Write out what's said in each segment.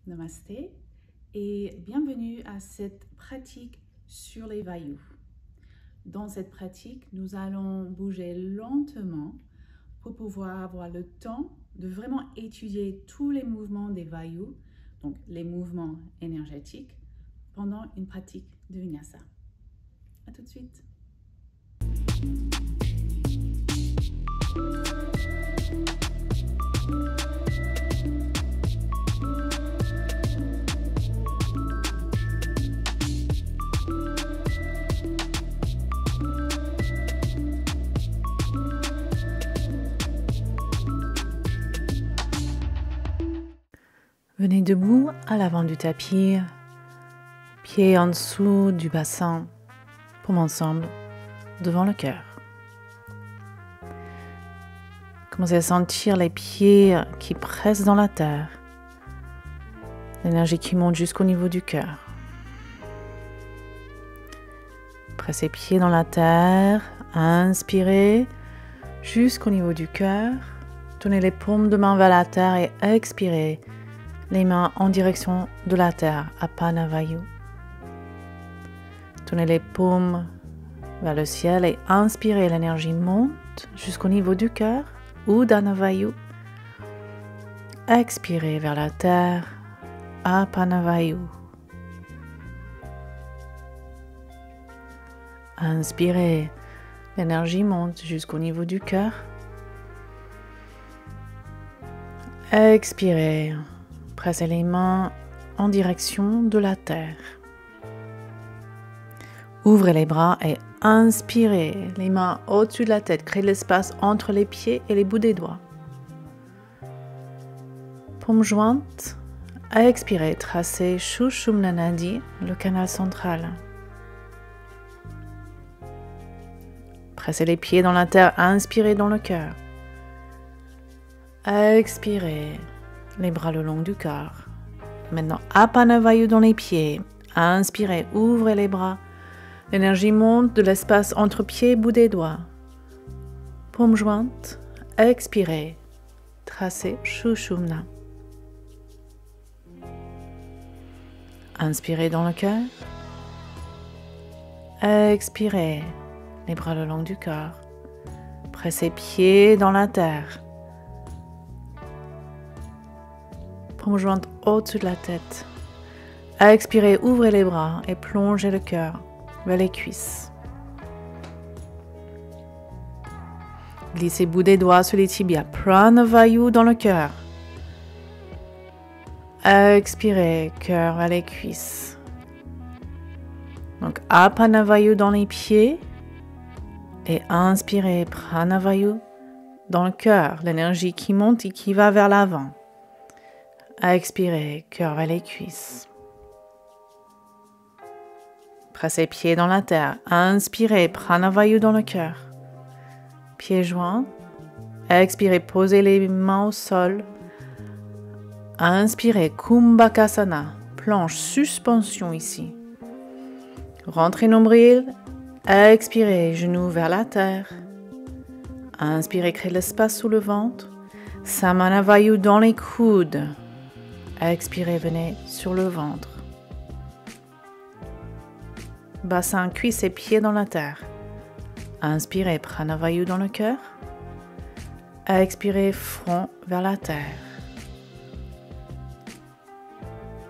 Namasté et bienvenue à cette pratique sur les vayu. Dans cette pratique, nous allons bouger lentement pour pouvoir avoir le temps de vraiment étudier tous les mouvements des vayu, donc les mouvements énergétiques, pendant une pratique de vinyasa. À tout de suite. Venez debout à l'avant du tapis, pieds en dessous du bassin, paumes ensemble, devant le cœur. Commencez à sentir les pieds qui pressent dans la terre, l'énergie qui monte jusqu'au niveau du cœur. Pressez pieds dans la terre, inspirez jusqu'au niveau du cœur, tournez les paumes de main vers la terre et expirez. Les mains en direction de la terre, Apana Vayu. Tournez les paumes vers le ciel et inspirez, l'énergie monte jusqu'au niveau du cœur, Udana Vayu. Expirez vers la terre, Apana Vayu. Inspirez, l'énergie monte jusqu'au niveau du cœur. Expirez. Pressez les mains en direction de la terre. Ouvrez les bras et inspirez. Les mains au-dessus de la tête. Créez l'espace entre les pieds et les bouts des doigts. Paumes jointes. Expirez. Tracez Sushumna Nadi, le canal central. Pressez les pieds dans la terre. Inspirez dans le cœur. Expirez. Les bras le long du cœur. Maintenant, Apana Vayu dans les pieds. Inspirez, ouvrez les bras. L'énergie monte de l'espace entre pieds et bout des doigts. Paumes jointes. Expirez. Tracez Sushumna. Inspirez dans le cœur. Expirez. Les bras le long du cœur. Pressez pieds dans la terre. Paumes jointes au-dessus de la tête. Expirez, ouvrez les bras et plongez le cœur vers les cuisses. Glissez bout des doigts sur les tibias. Prana Vayu dans le cœur. Expirez, cœur vers les cuisses. Donc Apana Vayu dans les pieds. Et inspirez, Prana Vayu dans le cœur. L'énergie qui monte et qui va vers l'avant. Expirez, cœur vers les cuisses. Pressez pieds dans la terre. Inspirez, Prana Vayu dans le cœur. Pieds joints. Expirez, posez les mains au sol. Inspirez, Kumbhakasana. Planche, suspension ici. Rentrez nombril. Expirez, genoux vers la terre. Inspirez, créez l'espace sous le ventre. Samana Vayu dans les coudes. Expirez, venez sur le ventre. Bassin, cuisses et pieds dans la terre. Inspirez, Prana Vayu dans le cœur. Expirez, front vers la terre.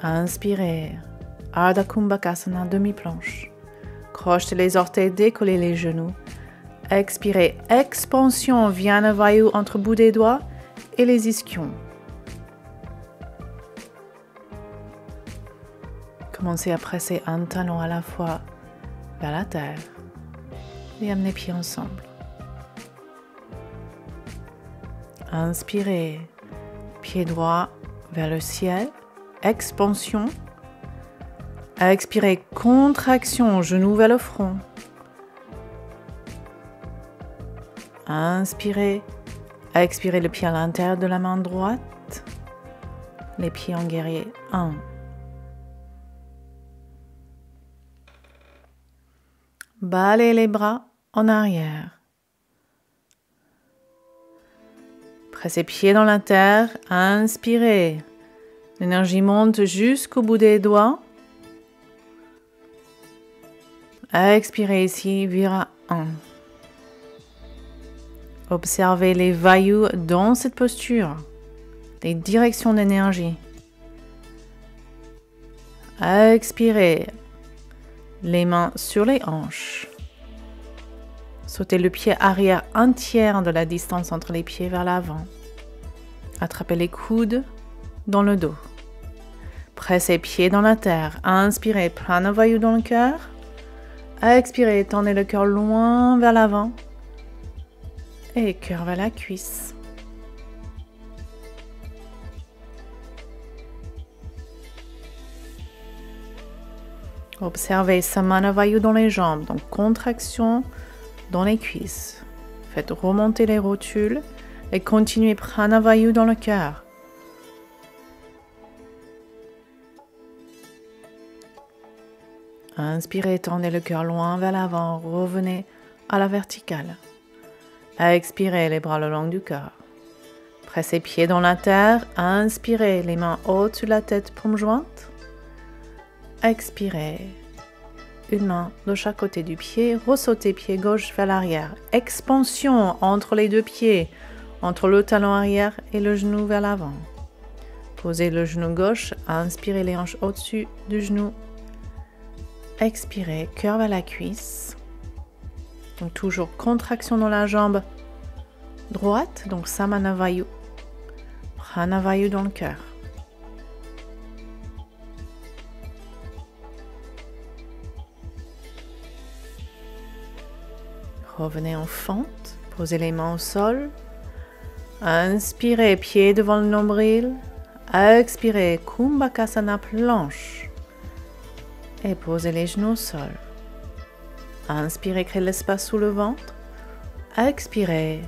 Inspirez, Ardha Kumbhakasana, demi-planche. Crochetez les orteils, décollez les genoux. Expirez, expansion, Vyana Vayu entre bout des doigts et les ischions. Commencez à presser un talon à la fois vers la terre et amenez pieds ensemble. Inspirez, pied droit vers le ciel, expansion. Expirez, contraction, genou vers le front. Inspirez, expirez le pied à l'intérieur de la main droite, les pieds en guerrier. 1. Balayez les bras en arrière. Pressez pieds dans la terre, inspirez. L'énergie monte jusqu'au bout des doigts. Expirez ici, vira 1. Observez les vayu dans cette posture, les directions d'énergie. Expirez, les mains sur les hanches. Sautez le pied arrière un tiers de la distance entre les pieds vers l'avant. Attrapez les coudes dans le dos. Pressez pieds dans la terre. Inspirez, Pranavayu dans le cœur. Expirez, tendez le cœur loin vers l'avant. Et cœur vers la cuisse. Observez Samanavayu dans les jambes, donc contraction dans les cuisses. Faites remonter les rotules et continuez Pranavayu dans le cœur. Inspirez, tendez le cœur loin vers l'avant, revenez à la verticale. Expirez, les bras le long du corps. Pressez pieds dans la terre. Inspirez, les mains au-dessus de la tête, paume jointe. Expirez, une main de chaque côté du pied. Ressautez pied gauche vers l'arrière. Expansion entre les deux pieds, entre le talon arrière et le genou vers l'avant. Posez le genou gauche. Inspirez les hanches au-dessus du genou. Expirez, cœur vers la cuisse. Donc toujours contraction dans la jambe droite, donc Samanavayu. Pranavayu dans le cœur. Revenez en fente, posez les mains au sol. Inspirez, pied devant le nombril. Expirez, Kumbhakasana planche. Et posez les genoux au sol. Inspirez, créez l'espace sous le ventre. Expirez,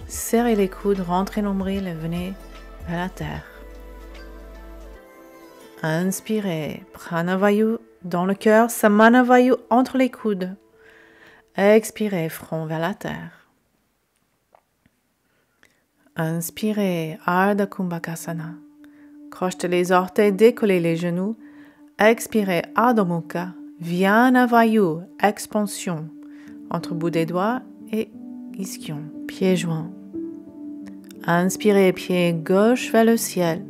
serrez les coudes, rentrez nombril et venez vers la terre. Inspirez, Pranavayu dans le cœur, Samanavayu entre les coudes. Expirez, front vers la terre. Inspirez, Ardha Kumbhakasana. Crochetez les orteils, décollez les genoux. Expirez, Adho Mukha, Vyanavayu, expansion, entre bout des doigts et ischion, pieds joints. Inspirez, pied gauche vers le ciel.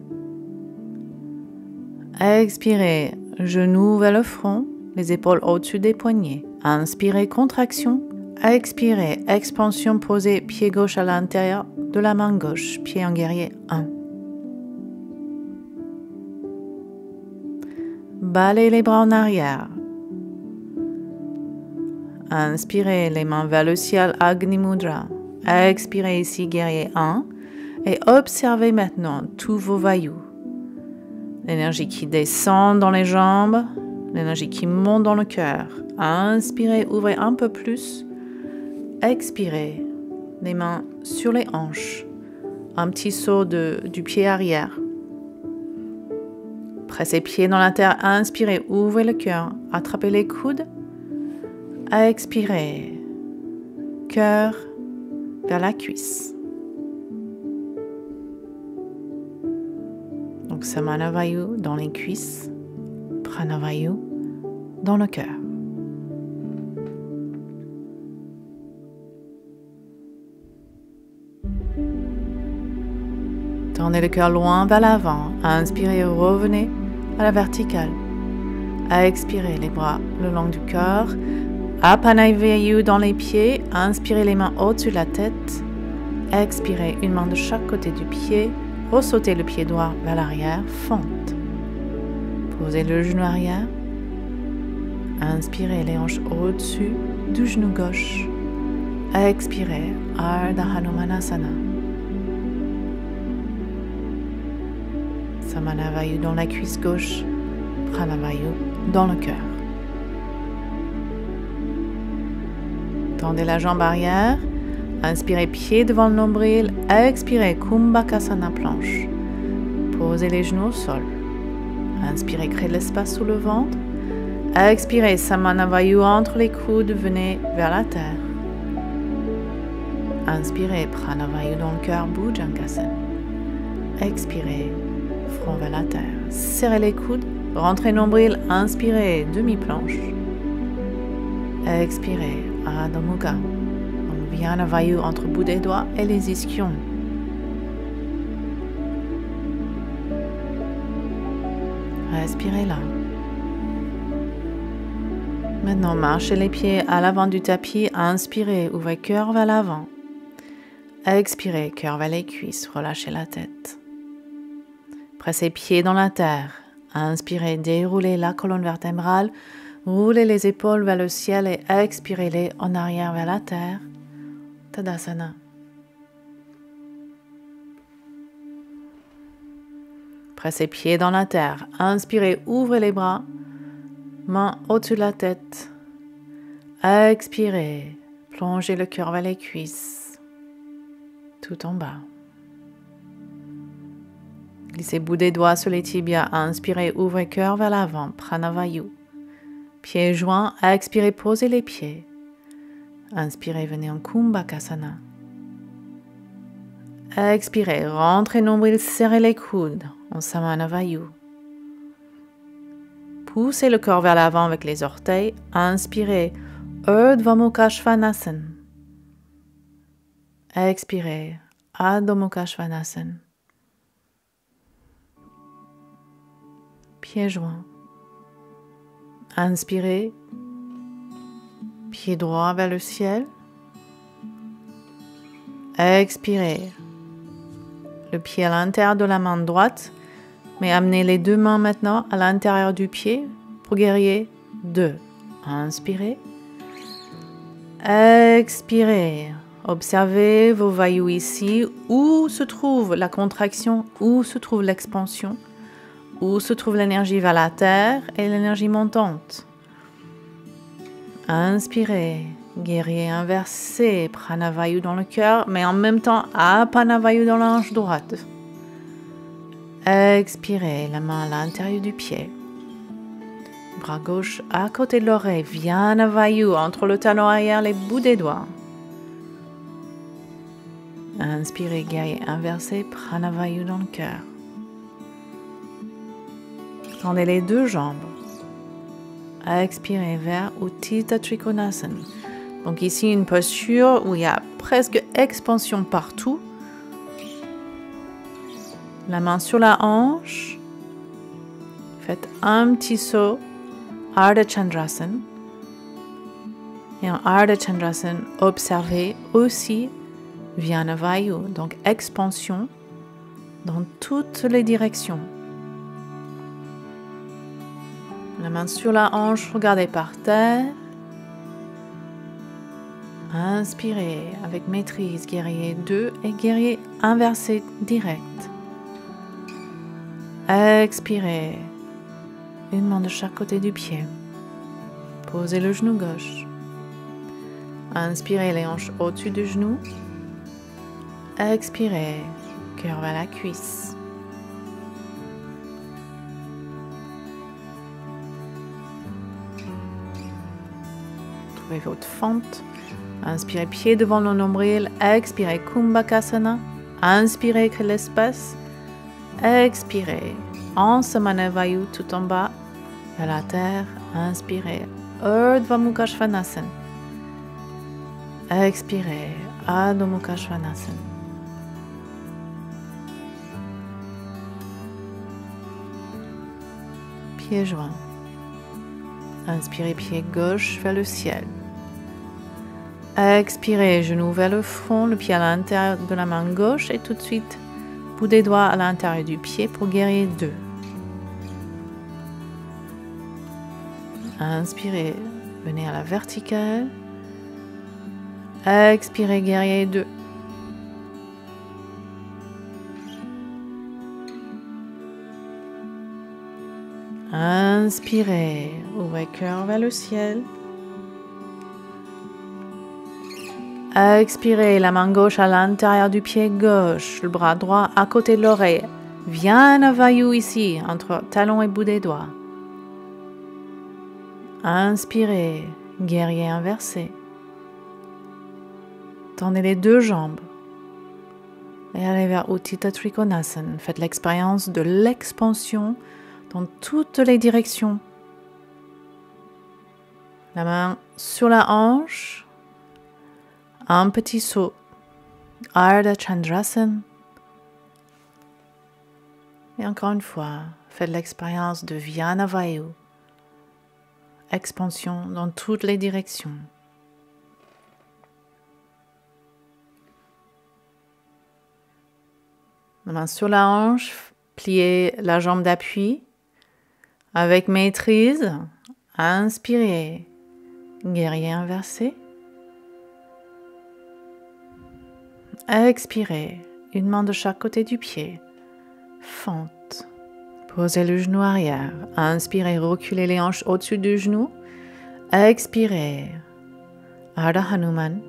Expirez, genoux vers le front, les épaules au-dessus des poignets. Inspirez, contraction. Expirez, expansion, posez pied gauche à l'intérieur de la main gauche, pied en guerrier 1. Balayez les bras en arrière. Inspirez, les mains vers le ciel, Agni Mudra. Expirez ici, guerrier 1. Et observez maintenant tous vos vayus. L'énergie qui descend dans les jambes, l'énergie qui monte dans le cœur. Inspirez, ouvrez un peu plus. Expirez, les mains sur les hanches. Un petit saut du pied arrière. Pressez pieds dans la terre. Inspirez, ouvrez le cœur. Attrapez les coudes. Expirez, cœur vers la cuisse. Donc Samanavayu dans les cuisses, Pranavayu dans le cœur. Tournez le cœur loin vers l'avant. Inspirez, revenez à la verticale. Expirez, les bras le long du corps. Apanavayu dans les pieds. Inspirez, les mains au-dessus de la tête. Expirez, une main de chaque côté du pied. Ressautez le pied droit vers l'arrière. Fente. Posez le genou arrière. Inspirez, les hanches au-dessus du genou gauche. Expirez, Ardha Hanumanasana. Samanavayu dans la cuisse gauche, Pranavayu dans le cœur. Tendez la jambe arrière, inspirez pied devant le nombril, expirez Kumbhakasana planche. Posez les genoux au sol. Inspirez, créez de l'espace sous le ventre. Expirez Samanavayu entre les coudes, venez vers la terre. Inspirez Pranavayu dans le cœur, Bhujangasana. Expirez, front vers la terre. Serrez les coudes, rentrez nombril, inspirez, demi-planche. Expirez, Adho Mukha. Donc Vyana Vayu entre bout des doigts et les ischions. Respirez là. Maintenant, marchez les pieds à l'avant du tapis. Inspirez, ouvrez cœur vers l'avant. Expirez, cœur vers les cuisses, relâchez la tête. Pressez pieds dans la terre. Inspirez, déroulez la colonne vertébrale. Roulez les épaules vers le ciel et expirez-les en arrière vers la terre. Tadasana. Pressez pieds dans la terre. Inspirez, ouvrez les bras. Main au-dessus de la tête. Expirez. Plongez le cœur vers les cuisses. Tout en bas. Glissez bout des doigts sur les tibias. Inspirez, ouvrez cœur vers l'avant. Pranavayu. Pieds joints. Expirez, posez les pieds. Inspirez, venez en Kumbhakasana. Expirez, rentrez nombril, serrez les coudes en Samanavayu. Poussez le corps vers l'avant avec les orteils. Inspirez, Urdhva Mukha Svanasana. Expirez, Adho Mukha Svanasana. Pieds joints. Inspirez, pied droit vers le ciel. Expirez, le pied à l'intérieur de la main droite, mais amenez les deux mains maintenant à l'intérieur du pied pour guerrier 2. Inspirez. Expirez. Observez vos vayus ici, où se trouve la contraction, où se trouve l'expansion, où se trouve l'énergie vers la terre et l'énergie montante. Inspirez, guerrier inversé, pranavayu dans le cœur, mais en même temps apanavayu dans la hanche droite. Expirez, la main à l'intérieur du pied. Bras gauche à côté de l'oreille, Vyana Vayu entre le talon arrière, les bouts des doigts. Inspirez, guerrier inversé, pranavayu dans le cœur. Tendez les deux jambes. Expirez vers Utthita Trikonasana. Donc ici, une posture où il y a presque expansion partout. La main sur la hanche. Faites un petit saut. Ardha Chandrasana. Et en Ardha Chandrasana, observez aussi Vyana Vayu, donc expansion dans toutes les directions. La main sur la hanche, regardez par terre. Inspirez avec maîtrise, guerrier 2 et guerrier inversé direct. Expirez, une main de chaque côté du pied. Posez le genou gauche. Inspirez les hanches au-dessus du genou. Expirez, cœur vers la cuisse. Trouvez votre fente. Inspirez, pied devant le nombril. Expirez, Kumbhakasana. Inspirez, créez l'espace. Expirez, en Samanavayu tout en bas, vers la terre. Inspirez, Urdhva Mukha Svanasana. Expirez, Adho Mukha Svanasana. Pieds joints. Inspirez, pied gauche vers le ciel. Expirez, genou vers le front, le pied à l'intérieur de la main gauche et tout de suite, bout des doigts à l'intérieur du pied pour guerrier 2. Inspirez, venez à la verticale. Expirez, guerrier 2. Inspirez, ouvrez cœur vers le ciel. Expirez, la main gauche à l'intérieur du pied gauche, le bras droit à côté de l'oreille. Vyana Vayu ici, entre talon et bout des doigts. Inspirez, guerrier inversé. Tendez les deux jambes. et allez vers Utthita Trikonasana. Faites l'expérience de l'expansion dans toutes les directions. La main sur la hanche, un petit saut, Ardha Chandrasana. Et encore une fois, faites l'expérience de Vyana Vayu, expansion dans toutes les directions. La main sur la hanche, pliez la jambe d'appui avec maîtrise. Inspirez, guerrier inversé. Expirez, une main de chaque côté du pied. Fente. Posez le genou arrière. Inspirez, reculez les hanches au-dessus du genou. Expirez. Ardha Hanuman.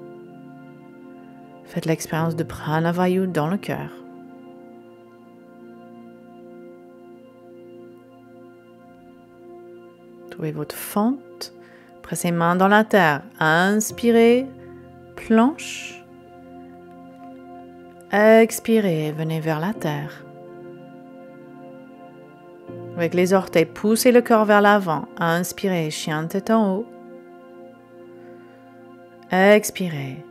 Faites l'expérience de Pranavayu dans le cœur. Trouvez votre fente. Pressez main dans la terre. Inspirez. Planche. Expirez. Venez vers la terre. Avec les orteils, poussez le corps vers l'avant. Inspirez. Chien tête en haut. Expirez.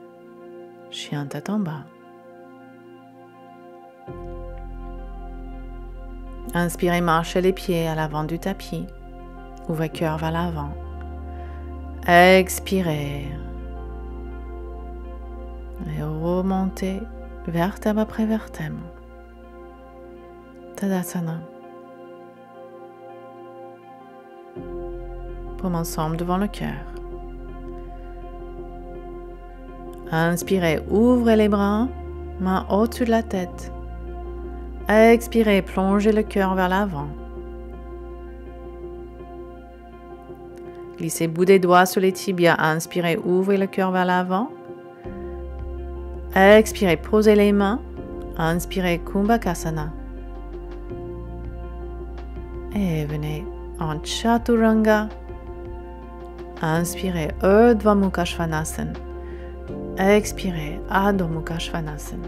Chien tête en bas. Inspirez, marchez les pieds à l'avant du tapis. Ouvrez cœur vers l'avant. Expirez. Et remontez vertèbre après vertèbre. Tadasana. Paume ensemble devant le cœur. Inspirez, ouvrez les bras, main au-dessus de la tête. Expirez, plongez le cœur vers l'avant. Glissez bout des doigts sur les tibias. Inspirez, ouvrez le cœur vers l'avant. Expirez, posez les mains. Inspirez, Kumbhakasana. Et venez en Chaturanga. Inspirez, Urdhva Mukha Svanasana. Expirez, Adho Mukha Svanasana.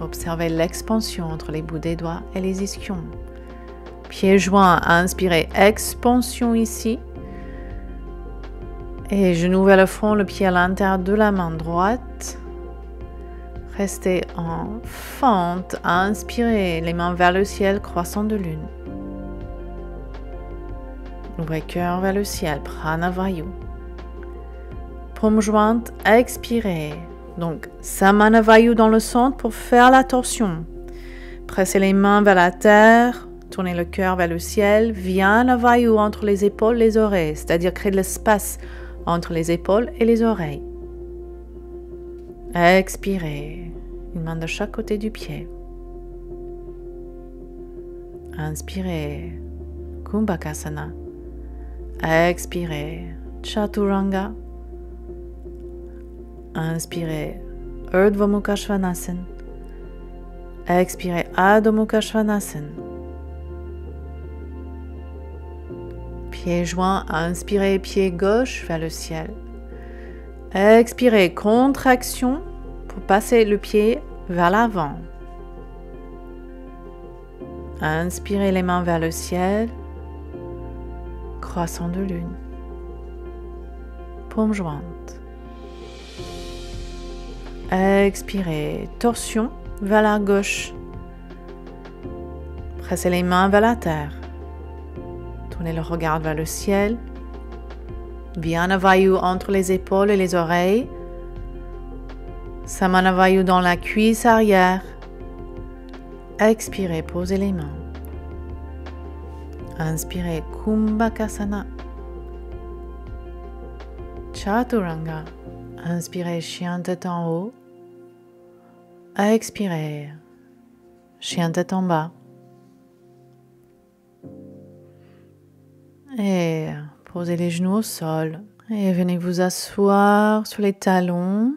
Observez l'expansion entre les bouts des doigts et les ischions. Pieds joints, inspirez, expansion ici. Et genou vers le front, le pied à l'intérieur de la main droite. Restez en fente, inspirez, les mains vers le ciel, croissant de lune. Ouvrez cœur vers le ciel, Pranavayu. Paume jointe, expirez. Donc, Samanavayu dans le centre pour faire la torsion. Pressez les mains vers la terre, tournez le cœur vers le ciel. Vyanavayu entre les épaules et les oreilles, c'est-à-dire créer de l'espace entre les épaules et les oreilles. Expirez. Une main de chaque côté du pied. Inspirez. Kumbhakasana. Expirez. Chaturanga. Inspirez. Urdhva Mukha Svanasana. Expirez. Adho Mukha Svanasana. Pieds joints. Inspirez. Pied gauche vers le ciel. Expirez. Contraction pour passer le pied vers l'avant. Inspirez les mains vers le ciel. Croissant de lune. Paume jointe. Expirez. Torsion vers la gauche. Pressez les mains vers la terre. Tournez le regard vers le ciel. Vyanavayu entre les épaules et les oreilles. Samanavayu dans la cuisse arrière. Expirez, posez les mains. Inspirez, Kumbhakasana. Chaturanga. Inspirez, chien tête en haut. Expirez, chien tête en bas. Et posez les genoux au sol. Et venez vous asseoir sur les talons.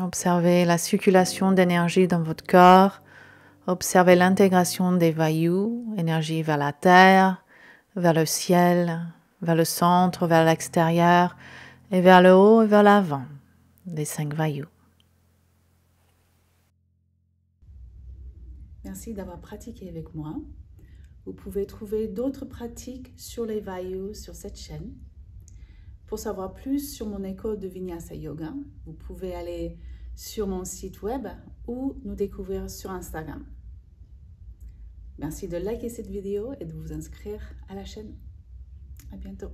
Observez la circulation d'énergie dans votre corps. Observez l'intégration des vayus, énergie vers la terre, vers le ciel, vers le centre, vers l'extérieur, et vers le haut et vers l'avant. les 5 vailloux. Merci d'avoir pratiqué avec moi. Vous pouvez trouver d'autres pratiques sur les vailloux sur cette chaîne. Pour savoir plus sur mon école de Vinyasa Yoga, vous pouvez aller sur mon site web ou nous découvrir sur Instagram. Merci de liker cette vidéo et de vous inscrire à la chaîne. À bientôt.